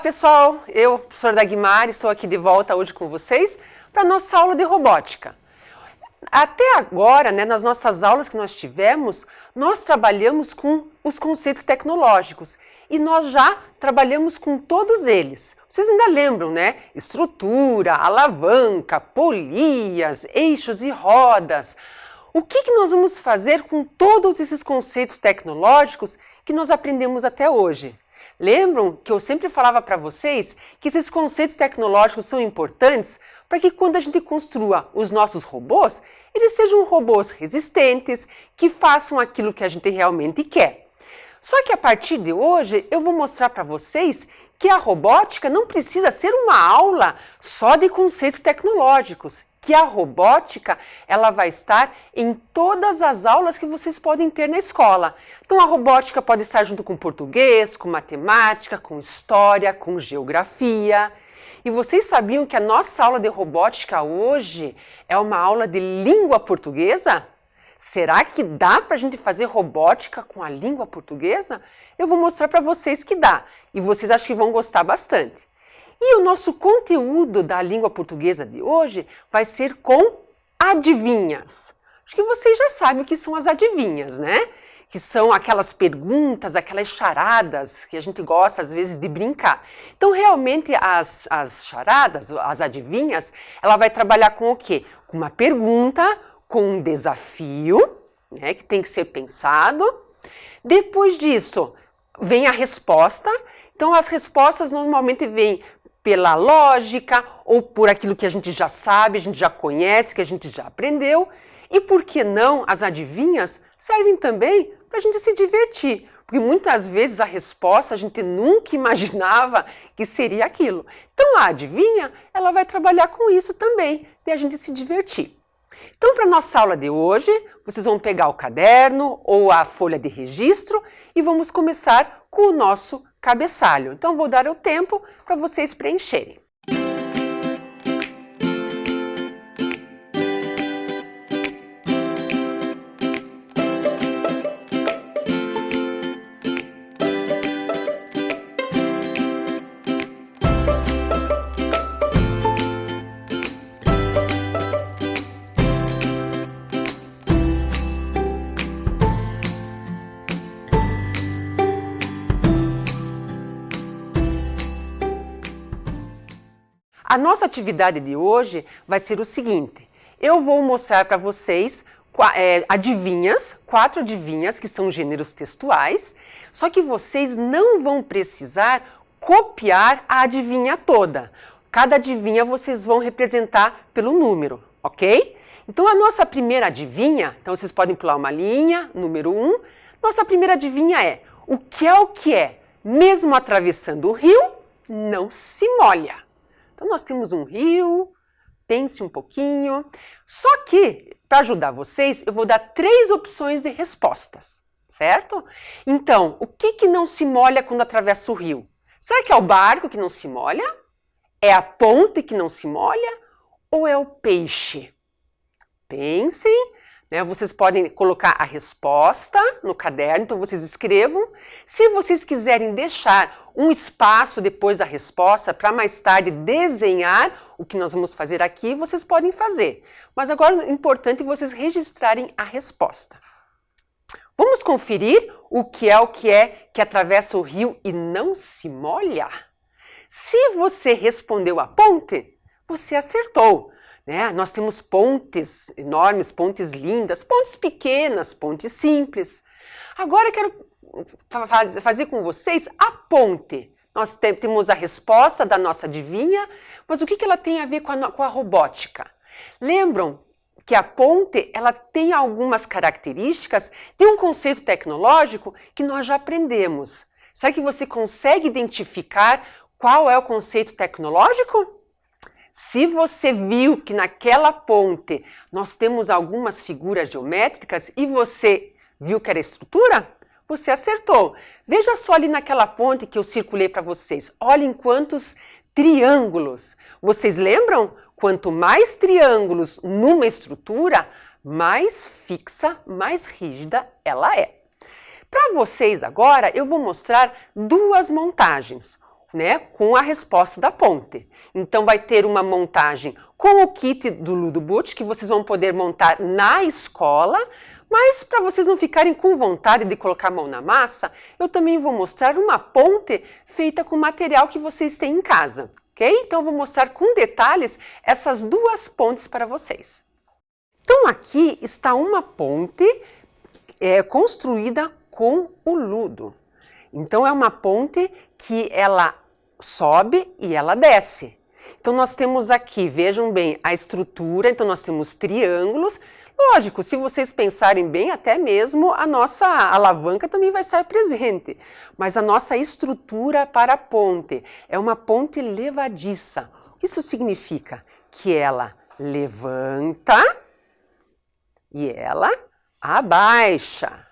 pessoal, eu, professora Dagmar, estou aqui de volta hoje com vocês para a nossa aula de robótica. Até agora, nas nossas aulas que nós tivemos, nós trabalhamos com os conceitos tecnológicos e nós já trabalhamos com todos eles. Vocês ainda lembram, Estrutura, alavanca, polias, eixos e rodas. O que nós vamos fazer com todos esses conceitos tecnológicos que nós aprendemos até hoje? Lembram que eu sempre falava para vocês que esses conceitos tecnológicos são importantes para que quando a gente construa os nossos robôs, eles sejam robôs resistentes, que façam aquilo que a gente realmente quer. Só que a partir de hoje eu vou mostrar para vocês que a robótica não precisa ser uma aula só de conceitos tecnológicos, que a robótica ela vai estar em todas as aulas que vocês podem ter na escola. Então a robótica pode estar junto com português, com matemática, com história, com geografia. E vocês sabiam que a nossa aula de robótica hoje é uma aula de língua portuguesa? Será que dá para a gente fazer robótica com a língua portuguesa? Eu vou mostrar para vocês que dá. E vocês acham que vão gostar bastante. E o nosso conteúdo da língua portuguesa de hoje vai ser com adivinhas. Acho que vocês já sabem o que são as adivinhas, Que são aquelas perguntas, aquelas charadas que a gente gosta às vezes de brincar. Então realmente as charadas, as adivinhas, ela vai trabalhar com o quê? Com uma pergunta, com um desafio, que tem que ser pensado. Depois disso, vem a resposta. Então as respostas normalmente vêm pela lógica ou por aquilo que a gente já sabe, a gente já conhece, que a gente já aprendeu. E por que não, as adivinhas servem também para a gente se divertir. Porque muitas vezes a resposta a gente nunca imaginava que seria aquilo. Então a adivinha, ela vai trabalhar com isso também, de a gente se divertir. Então para a nossa aula de hoje, vocês vão pegar o caderno ou a folha de registro e vamos começar com o nosso cabeçalho. Então vou dar o tempo para vocês preencherem. A nossa atividade de hoje vai ser o seguinte, eu vou mostrar para vocês adivinhas, 4 adivinhas que são gêneros textuais, só que vocês não vão precisar copiar a adivinha toda. Cada adivinha vocês vão representar pelo número, ok? Então a nossa primeira adivinha, então vocês podem pular uma linha, número 1, nossa primeira adivinha é o que é, mesmo atravessando o rio, não se molha. Então, nós temos um rio, pense um pouquinho. Só que, para ajudar vocês, eu vou dar 3 opções de respostas, certo? Então, o que não se molha quando atravessa o rio? Será que é o barco que não se molha? É a ponte que não se molha? Ou é o peixe? Pensem. Vocês podem colocar a resposta no caderno, então vocês escrevam. Se vocês quiserem deixar um espaço depois da resposta para mais tarde desenhar o que nós vamos fazer aqui, vocês podem fazer. Mas agora é importante vocês registrarem a resposta. Vamos conferir o que é que atravessa o rio e não se molha? Se você respondeu a ponte, você acertou. Nós temos pontes enormes, pontes lindas, pontes pequenas, pontes simples. Agora eu quero fazer com vocês a ponte. Nós temos a resposta da nossa adivinha, mas o que ela tem a ver com a robótica? Lembram que a ponte ela tem algumas características de um conceito tecnológico que nós já aprendemos. Será que você consegue identificar qual é o conceito tecnológico? Se você viu que naquela ponte nós temos algumas figuras geométricas e você viu que era estrutura, você acertou. Veja só ali naquela ponte que eu circulei para vocês. Olhem quantos triângulos. Vocês lembram? Quanto mais triângulos numa estrutura, mais fixa, mais rígida ela é. Para vocês agora, eu vou mostrar 2 montagens. né, com a resposta da ponte. Então vai ter uma montagem com o kit do Ludo-Boot, que vocês vão poder montar na escola, mas para vocês não ficarem com vontade de colocar a mão na massa, eu também vou mostrar uma ponte feita com material que vocês têm em casa, ok? Então eu vou mostrar com detalhes essas duas pontes para vocês. Então aqui está uma ponte construída com o Ludo. Então é uma ponte que ela sobe e ela desce. Então nós temos aqui, vejam bem, a estrutura, então nós temos triângulos. Lógico, se vocês pensarem bem, até mesmo a nossa alavanca também vai estar presente. Mas a nossa estrutura para a ponte é uma ponte levadiça. Isso significa que ela levanta e ela abaixa.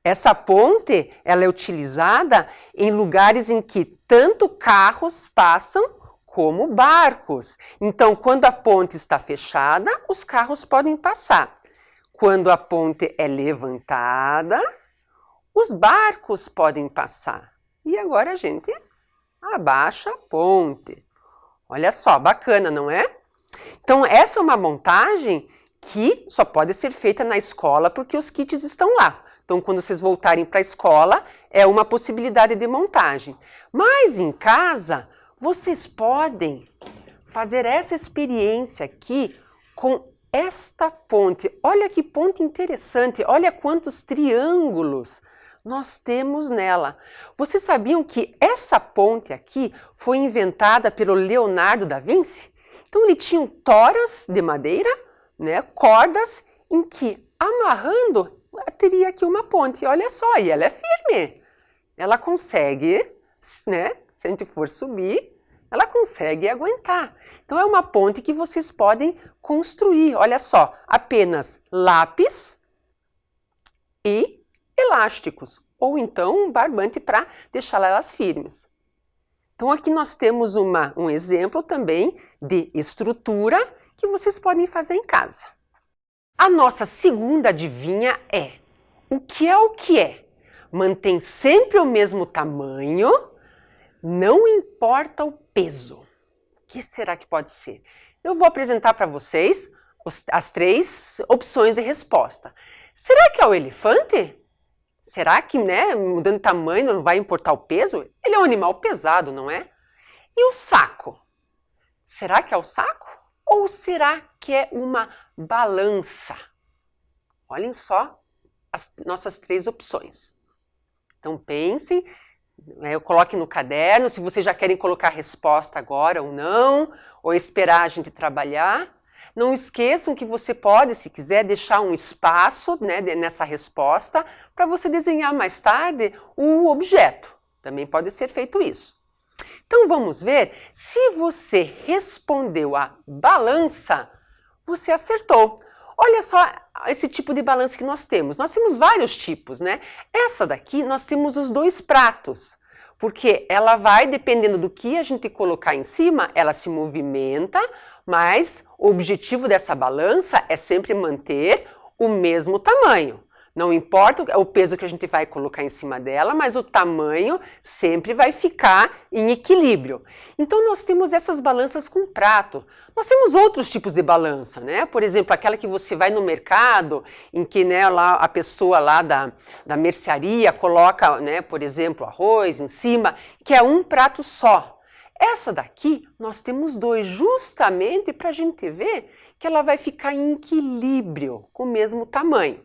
Essa ponte, ela é utilizada em lugares em que tanto carros passam como barcos. Então, quando a ponte está fechada, os carros podem passar. Quando a ponte é levantada, os barcos podem passar. E agora a gente abaixa a ponte. Olha só, bacana, não é? Então, essa é uma montagem que só pode ser feita na escola porque os kits estão lá. Então, quando vocês voltarem para a escola, é uma possibilidade de montagem. Mas em casa, vocês podem fazer essa experiência aqui com esta ponte. Olha que ponte interessante, olha quantos triângulos nós temos nela. Vocês sabiam que essa ponte aqui foi inventada pelo Leonardo da Vinci? Então, ele tinha toras de madeira, né, cordas, em que, amarrando, teria aqui uma ponte, olha só, e ela é firme. Ela consegue, né, se a gente for subir, ela consegue aguentar. Então é uma ponte que vocês podem construir, olha só, apenas lápis e elásticos, ou então um barbante para deixar elas firmes. Então aqui nós temos um exemplo também de estrutura que vocês podem fazer em casa. A nossa segunda adivinha é: o que é o que é? Mantém sempre o mesmo tamanho, não importa o peso. O que será que pode ser? Eu vou apresentar para vocês as três opções de resposta. Será que é o elefante? Será que, né, mudando de tamanho não vai importar o peso? Ele é um animal pesado, não é? E o saco? Será que é o saco? Ou será que é uma balança? Olhem só as nossas três opções. Então pensem, coloquem no caderno, se vocês já querem colocar a resposta agora ou não, ou esperar a gente trabalhar. Não esqueçam que você pode, se quiser, deixar um espaço, né, nessa resposta para você desenhar mais tarde o objeto. Também pode ser feito isso. Então vamos ver, se você respondeu a balança, você acertou. Olha só esse tipo de balança que nós temos. Nós temos vários tipos, né? Essa daqui nós temos os dois pratos, porque ela vai, dependendo do que a gente colocar em cima, ela se movimenta, mas o objetivo dessa balança é sempre manter o mesmo tamanho. Não importa o peso que a gente vai colocar em cima dela, mas o tamanho sempre vai ficar em equilíbrio. Então nós temos essas balanças com prato. Nós temos outros tipos de balança, né? Por exemplo, aquela que você vai no mercado, em que, né, lá, a pessoa lá da mercearia coloca, né, por exemplo, arroz em cima, que é um prato só. Essa daqui nós temos dois, justamente para a gente ver que ela vai ficar em equilíbrio, com o mesmo tamanho.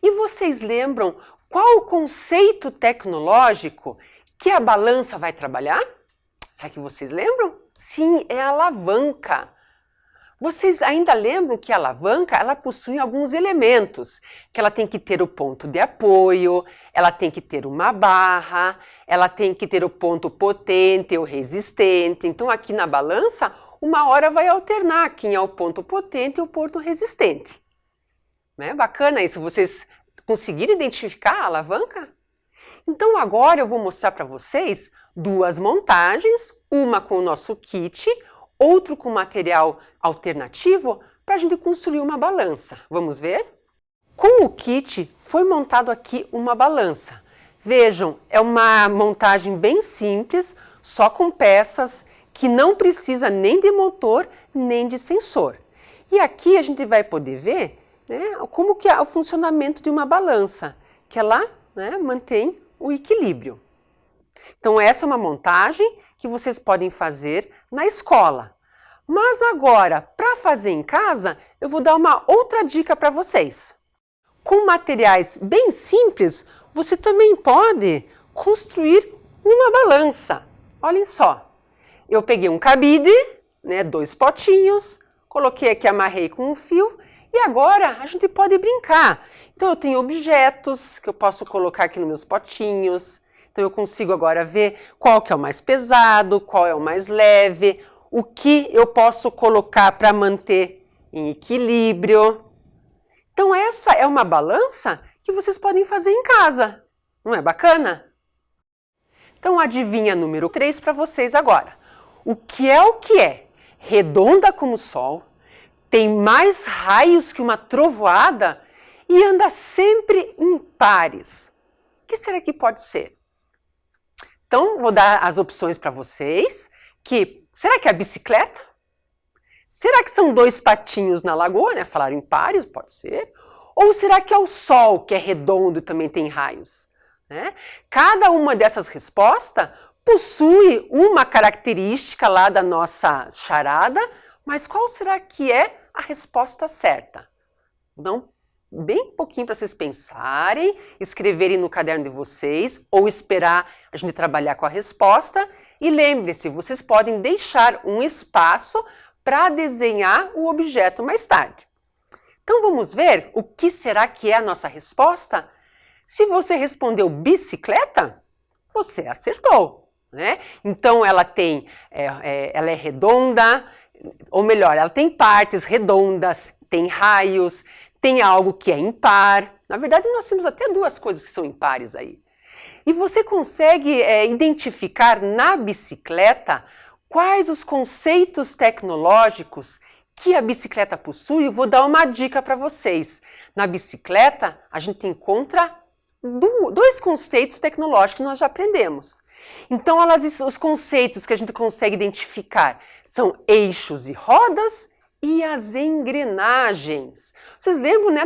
E vocês lembram qual o conceito tecnológico que a balança vai trabalhar? Será que vocês lembram? Sim, é a alavanca. Vocês ainda lembram que a alavanca, ela possui alguns elementos, que ela tem que ter o ponto de apoio, ela tem que ter uma barra, ela tem que ter o ponto potente ou resistente. Então aqui na balança, uma hora vai alternar quem é o ponto potente e o ponto resistente. Né? Bacana isso, vocês conseguiram identificar a alavanca? Então agora eu vou mostrar para vocês duas montagens, uma com o nosso kit, outro com material alternativo, para a gente construir uma balança. Vamos ver? Com o kit foi montado aqui uma balança. Vejam, é uma montagem bem simples, só com peças, que não precisa nem de motor, nem de sensor. E aqui a gente vai poder ver, né, como que é o funcionamento de uma balança, que ela, né, mantém o equilíbrio. Então essa é uma montagem que vocês podem fazer na escola. Mas agora, para fazer em casa, eu vou dar uma outra dica para vocês. Com materiais bem simples, você também pode construir uma balança. Olhem só, eu peguei um cabide, né, 2 potinhos, coloquei aqui, amarrei com um fio e agora a gente pode brincar. Então eu tenho objetos que eu posso colocar aqui nos meus potinhos. Então eu consigo agora ver qual que é o mais pesado, qual é o mais leve, o que eu posso colocar para manter em equilíbrio. Então essa é uma balança que vocês podem fazer em casa. Não é bacana? Então adivinha número 3 para vocês agora. O que é? Redonda como o sol, tem mais raios que uma trovoada e anda sempre em pares. O que será que pode ser? Então, vou dar as opções para vocês. Será que é a bicicleta? Será que são 2 patinhos na lagoa, né? Falaram em pares, pode ser. Ou será que é o sol, que é redondo e também tem raios? Né? Cada uma dessas respostas possui uma característica lá da nossa charada, mas qual será que é a resposta certa? Então, bem pouquinho para vocês pensarem, escreverem no caderno de vocês ou esperar a gente trabalhar com a resposta. E lembre-se, vocês podem deixar um espaço para desenhar o objeto mais tarde. Então vamos ver o que será que é a nossa resposta? Se você respondeu bicicleta, você acertou, né? Então ela é redonda, ou melhor, ela tem partes redondas, tem raios, tem algo que é impar. Na verdade, nós temos até 2 coisas que são impares aí. E você consegue identificar na bicicleta quais os conceitos tecnológicos que a bicicleta possui. Eu vou dar uma dica para vocês. Na bicicleta, a gente encontra 2 conceitos tecnológicos que nós já aprendemos. Então, os conceitos que a gente consegue identificar são eixos e rodas e as engrenagens. Vocês lembram, né,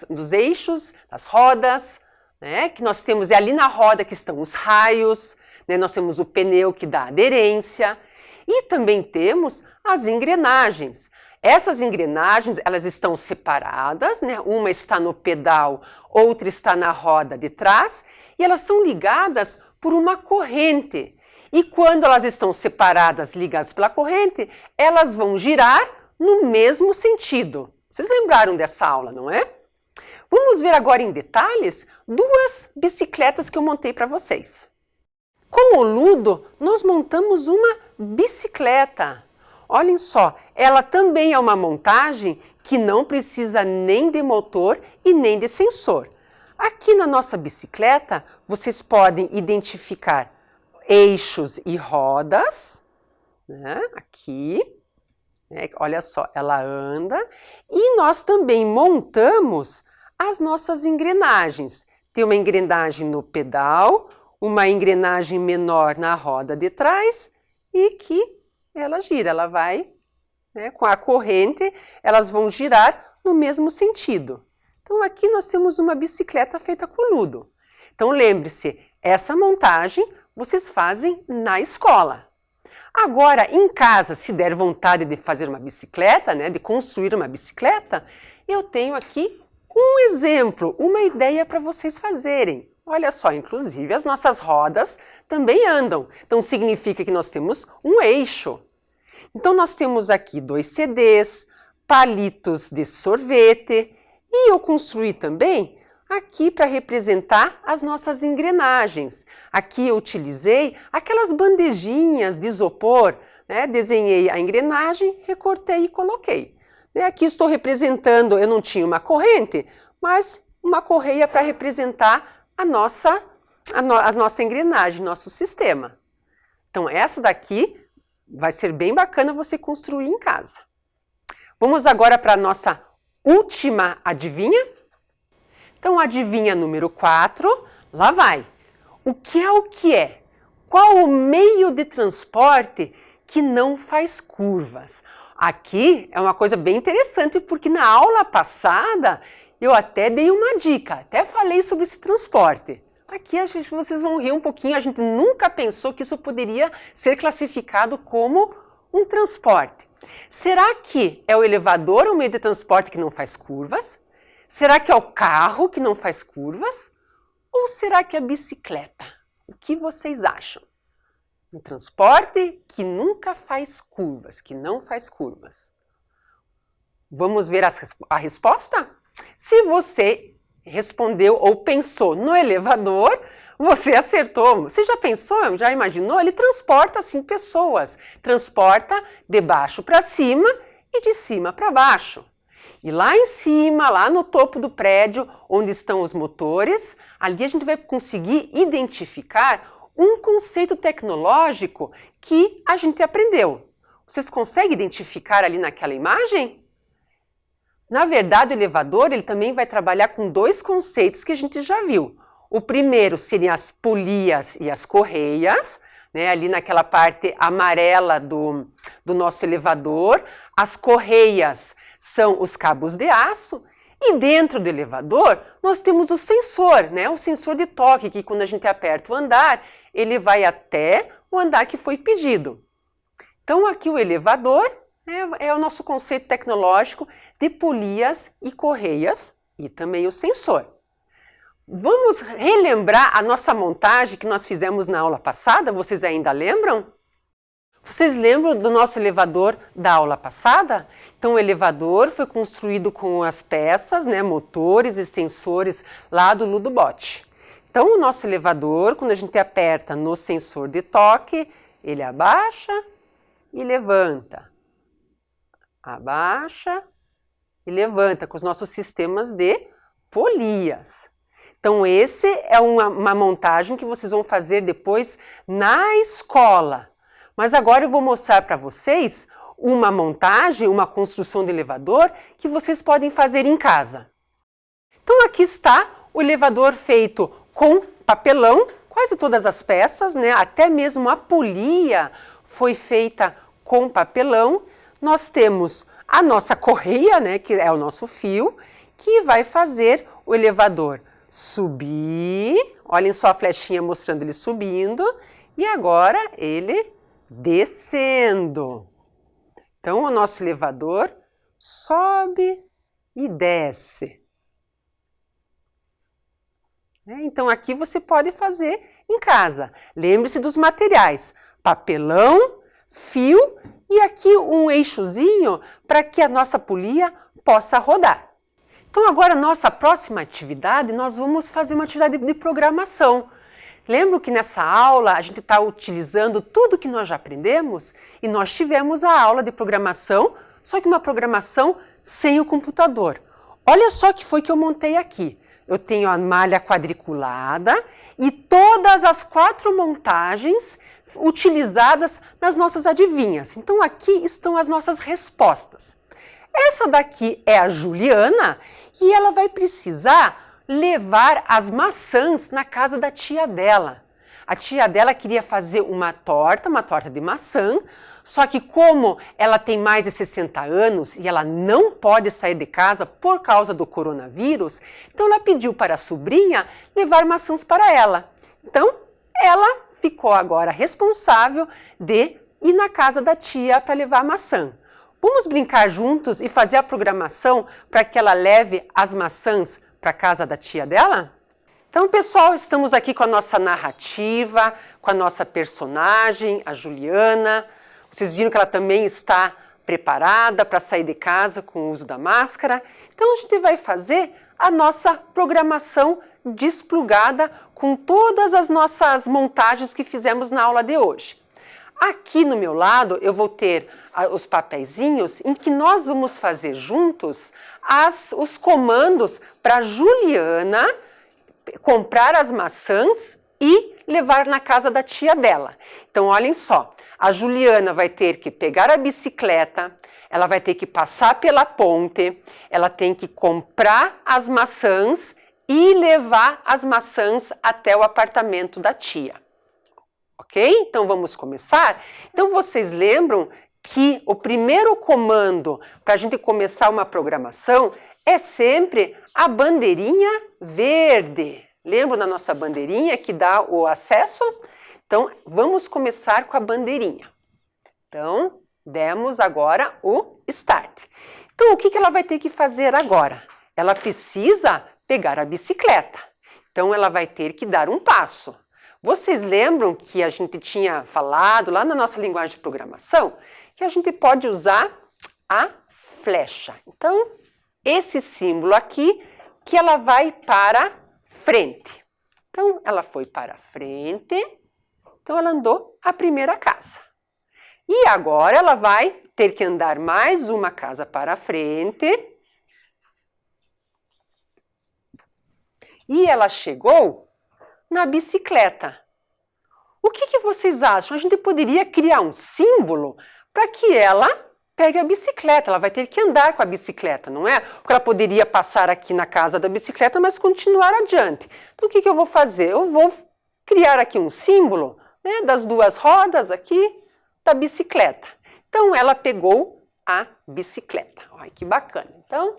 dos eixos, das rodas, né, que nós temos ali na roda que estão os raios, né, nós temos o pneu que dá aderência e também temos as engrenagens. Essas engrenagens, elas estão separadas, né, uma está no pedal, outra está na roda de trás e elas são ligadas por uma corrente. E quando elas estão separadas, ligadas pela corrente, elas vão girar no mesmo sentido. Vocês lembraram dessa aula, não é? Vamos ver agora em detalhes 2 bicicletas que eu montei para vocês. Com o Ludo, nós montamos uma bicicleta. Olhem só, ela também é uma montagem que não precisa nem de motor e nem de sensor. Aqui na nossa bicicleta, vocês podem identificar eixos e rodas, né? Aqui, né? Olha só, ela anda. E nós também montamos as nossas engrenagens. Tem uma engrenagem no pedal, uma engrenagem menor na roda de trás e que ela gira, ela vai, né, com a corrente, elas vão girar no mesmo sentido. Então aqui nós temos uma bicicleta feita com Ludo. Então lembre-se, essa montagem vocês fazem na escola. Agora, em casa, se der vontade de fazer uma bicicleta, né, de construir uma bicicleta, eu tenho aqui um exemplo, uma ideia para vocês fazerem. Olha só, inclusive as nossas rodas também andam. Então significa que nós temos um eixo. Então nós temos aqui 2 CDs, palitos de sorvete e eu construí também aqui para representar as nossas engrenagens. Aqui eu utilizei aquelas bandejinhas de isopor, né? Desenhei a engrenagem, recortei e coloquei. E aqui estou representando, eu não tinha uma corrente, mas uma correia para representar a nossa engrenagem, nosso sistema. Então essa daqui vai ser bem bacana você construir em casa. Vamos agora para a nossa última adivinha? Então adivinha número 4, lá vai. O que é o que é? Qual o meio de transporte que não faz curvas? Aqui é uma coisa bem interessante, porque na aula passada eu até dei uma dica, até falei sobre esse transporte. Aqui vocês vão rir um pouquinho, a gente nunca pensou que isso poderia ser classificado como um transporte. Será que é o elevador o meio de transporte que não faz curvas? Será que é o carro que não faz curvas? Ou será que é a bicicleta? O que vocês acham? Um transporte que nunca faz curvas, que não faz curvas. Vamos ver a resposta? Se você respondeu ou pensou no elevador, você acertou. Você já pensou, já imaginou? Ele transporta assim pessoas. Transporta de baixo para cima e de cima para baixo. E lá em cima, lá no topo do prédio, onde estão os motores, ali a gente vai conseguir identificar um conceito tecnológico que a gente aprendeu. Vocês conseguem identificar ali naquela imagem? Na verdade, o elevador ele também vai trabalhar com dois conceitos que a gente já viu. O primeiro seriam as polias e as correias, né, ali naquela parte amarela do nosso elevador. As correias são os cabos de aço. E dentro do elevador, nós temos o sensor, né, o sensor de toque, que quando a gente aperta o andar, ele vai até o andar que foi pedido. Então, aqui o elevador é o nosso conceito tecnológico de polias e correias e também o sensor. Vamos relembrar a nossa montagem que nós fizemos na aula passada? Vocês ainda lembram? Vocês lembram do nosso elevador da aula passada? Então, o elevador foi construído com as peças, né, motores e sensores lá do Ludobot. Então, o nosso elevador, quando a gente aperta no sensor de toque, ele abaixa e levanta. Abaixa e levanta com os nossos sistemas de polias. Então, esse é uma montagem que vocês vão fazer depois na escola. Mas agora eu vou mostrar para vocês uma montagem, uma construção de elevador que vocês podem fazer em casa. Então, aqui está o elevador feito com papelão, quase todas as peças, né? Até mesmo a polia foi feita com papelão. Nós temos a nossa correia, né, que é o nosso fio, que vai fazer o elevador subir. Olhem só a flechinha mostrando ele subindo. E agora ele descendo. Então, o nosso elevador sobe e desce. Então, aqui você pode fazer em casa. Lembre-se dos materiais: papelão, fio e aqui um eixozinho para que a nossa polia possa rodar. Então, agora, nossa próxima atividade, nós vamos fazer uma atividade de programação. Lembram que nessa aula a gente está utilizando tudo que nós já aprendemos? E nós tivemos a aula de programação, só que uma programação sem o computador. Olha só o que foi que eu montei aqui. Eu tenho a malha quadriculada e todas as 4 montagens utilizadas nas nossas adivinhas. Então, aqui estão as nossas respostas. Essa daqui é a Juliana e ela vai precisar levar as maçãs na casa da tia dela. A tia dela queria fazer uma torta de maçã, só que como ela tem mais de 60 anos e ela não pode sair de casa por causa do coronavírus, então ela pediu para a sobrinha levar maçãs para ela. Então, ela ficou agora responsável de ir na casa da tia para levar a maçã. Vamos brincar juntos e fazer a programação para que ela leve as maçãs para a casa da tia dela? Então, pessoal, estamos aqui com a nossa narrativa, com a nossa personagem, a Juliana. Vocês viram que ela também está preparada para sair de casa com o uso da máscara. Então, a gente vai fazer a nossa programação desplugada com todas as nossas montagens que fizemos na aula de hoje. Aqui no meu lado eu vou ter os papeizinhos em que nós vamos fazer juntos os comandos para Juliana comprar as maçãs e levar na casa da tia dela. Então, olhem só, a Juliana vai ter que pegar a bicicleta, ela vai ter que passar pela ponte, ela tem que comprar as maçãs e levar as maçãs até o apartamento da tia. ok? Então vamos começar? Então vocês lembram que o primeiro comando para a gente começar uma programação é sempre a bandeirinha verde. Lembram da nossa bandeirinha que dá o acesso? Então vamos começar com a bandeirinha. Então demos agora o Start. Então o que ela vai ter que fazer agora? Ela precisa pegar a bicicleta. Então ela vai ter que dar um passo. Vocês lembram que a gente tinha falado lá na nossa linguagem de programação que a gente pode usar a flecha. Então, esse símbolo aqui que ela vai para frente. Então, ela foi para frente, então ela andou a primeira casa. E agora ela vai ter que andar mais uma casa para frente. E ela chegou na bicicleta. O que vocês acham? A gente poderia criar um símbolo para que ela pegue a bicicleta. Ela vai ter que andar com a bicicleta, não é? Porque ela poderia passar aqui na casa da bicicleta, mas continuar adiante. Então o que eu vou fazer? Eu vou criar aqui um símbolo, né, das duas rodas aqui da bicicleta. Então ela pegou a bicicleta. Olha que bacana. Então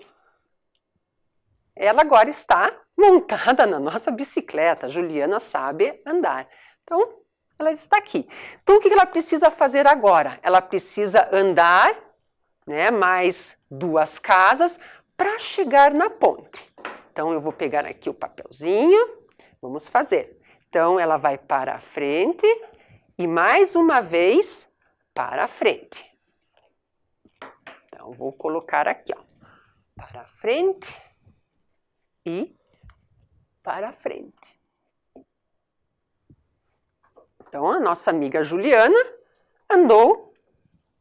ela agora está montada na nossa bicicleta. A Juliana sabe andar. Então, ela está aqui. Então, o que ela precisa fazer agora? Ela precisa andar, né, mais duas casas para chegar na ponte. Então, eu vou pegar aqui o papelzinho. Vamos fazer. Então, ela vai para a frente e mais uma vez para a frente. Então, vou colocar aqui, ó, para a frente e para frente. Então, a nossa amiga Juliana andou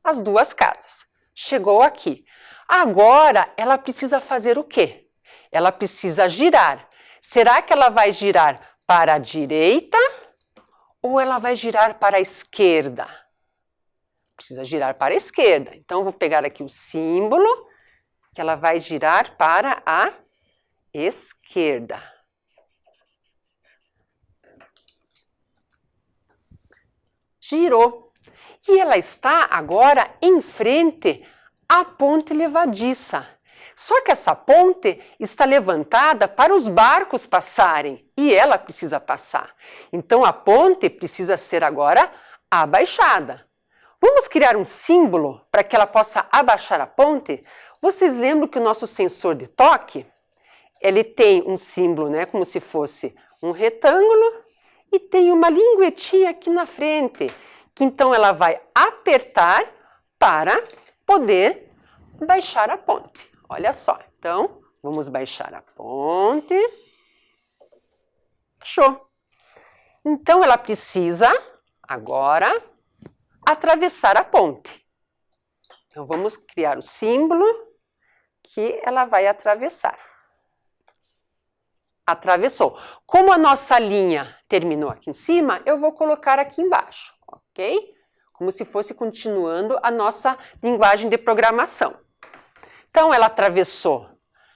as duas casas. Chegou aqui. Agora, ela precisa fazer o quê? Ela precisa girar. Será que ela vai girar para a direita ou ela vai girar para a esquerda? Precisa girar para a esquerda. Então, vou pegar aqui o símbolo que ela vai girar para a esquerda. Girou. E ela está agora em frente à ponte levadiça. Só que essa ponte está levantada para os barcos passarem e ela precisa passar. Então a ponte precisa ser agora abaixada. Vamos criar um símbolo para que ela possa abaixar a ponte? Vocês lembram que o nosso sensor de toque, ele tem um símbolo, né, como se fosse um retângulo e tem uma linguetinha aqui na frente, que então ela vai apertar para poder baixar a ponte. Olha só, então vamos baixar a ponte. Show! Então ela precisa agora atravessar a ponte. Então vamos criar o símbolo que ela vai atravessar. Atravessou. Como a nossa linha terminou aqui em cima, eu vou colocar aqui embaixo, ok? Como se fosse continuando a nossa linguagem de programação. Então, ela atravessou,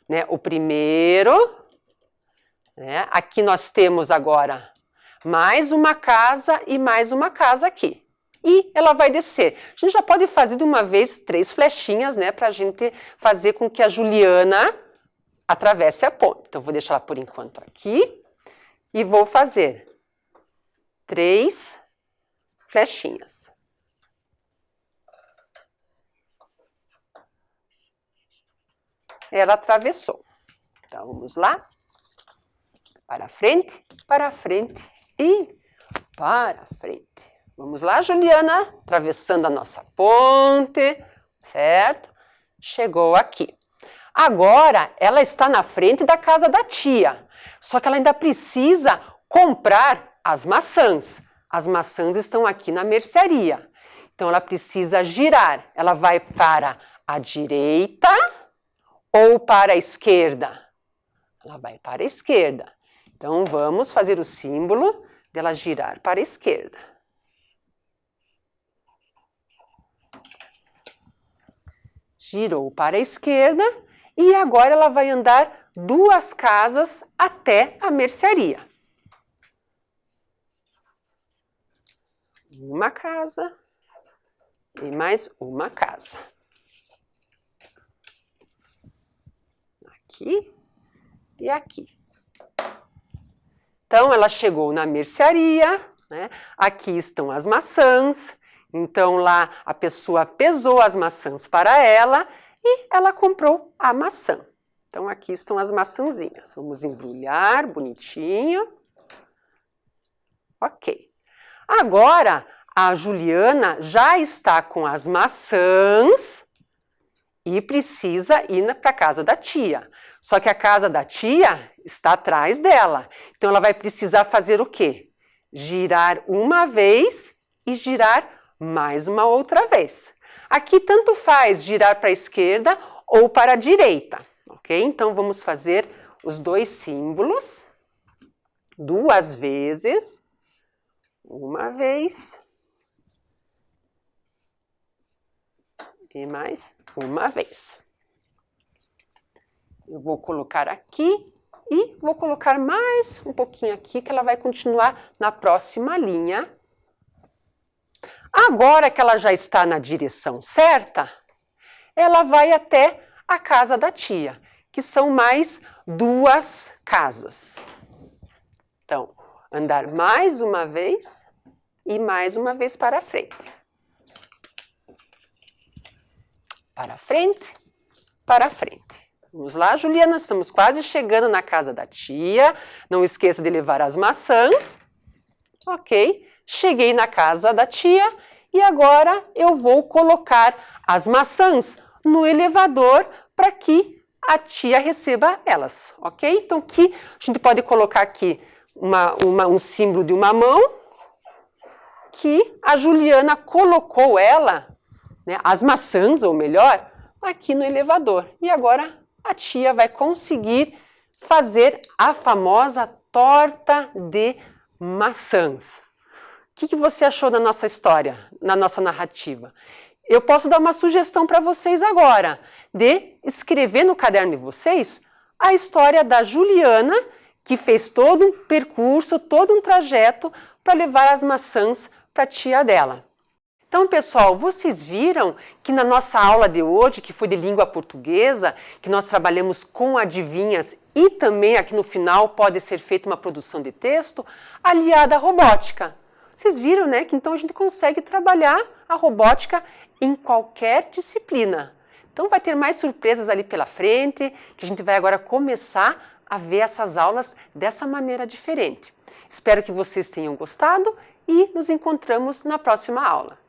né, o primeiro, né? Aqui nós temos agora mais uma casa e mais uma casa aqui. E ela vai descer. A gente já pode fazer de uma vez 3 flechinhas, né, para a gente fazer com que a Juliana atravesse a ponte. Então, vou deixar ela por enquanto aqui e vou fazer 3 flechinhas. Ela atravessou. Então, vamos lá. Para frente e para frente. Vamos lá, Juliana, atravessando a nossa ponte, certo? Chegou aqui. Agora, ela está na frente da casa da tia, só que ela ainda precisa comprar as maçãs. As maçãs estão aqui na mercearia. Então, ela precisa girar. Ela vai para a direita ou para a esquerda? Ela vai para a esquerda. Então, vamos fazer o símbolo dela girar para a esquerda. Girou para a esquerda e agora ela vai andar 2 casas até a mercearia. uma casa e mais uma casa. Aqui e aqui. Então, ela chegou na mercearia, né? Aqui estão as maçãs. Então, lá a pessoa pesou as maçãs para ela e ela comprou a maçã. Então, aqui estão as maçãzinhas. Vamos embrulhar bonitinho. Ok. Agora, a Juliana já está com as maçãs e precisa ir para a casa da tia. Só que a casa da tia está atrás dela. Então, ela vai precisar fazer o quê? Girar uma vez e girar mais uma outra vez. Aqui tanto faz girar para a esquerda ou para a direita, ok? Então, vamos fazer os dois símbolos duas vezes. Uma vez. E mais uma vez. Eu vou colocar aqui e vou colocar mais um pouquinho aqui, que ela vai continuar na próxima linha. Agora que ela já está na direção certa, ela vai até a casa da tia, que são mais duas casas. Então, andar mais uma vez e mais uma vez para frente. Para frente, para frente. Vamos lá, Juliana, estamos quase chegando na casa da tia. Não esqueça de levar as maçãs. Ok, cheguei na casa da tia e agora eu vou colocar as maçãs no elevador para que a tia receba elas, ok? Então, aqui a gente pode colocar aqui um símbolo de uma mão, que a Juliana colocou ela, né, as maçãs, ou melhor, aqui no elevador. E agora a tia vai conseguir fazer a famosa torta de maçãs. O que você achou da nossa história, na nossa narrativa? Eu posso dar uma sugestão para vocês agora, de escrever no caderno de vocês a história da Juliana, que fez todo um percurso, todo um trajeto para levar as maçãs para a tia dela. Então, pessoal, vocês viram que na nossa aula de hoje, que foi de língua portuguesa, que nós trabalhamos com adivinhas e também aqui no final pode ser feita uma produção de texto aliada à robótica. Vocês viram, né, que então a gente consegue trabalhar a robótica em qualquer disciplina. Então vai ter mais surpresas ali pela frente, que a gente vai agora começar a ver essas aulas dessa maneira diferente. Espero que vocês tenham gostado e nos encontramos na próxima aula.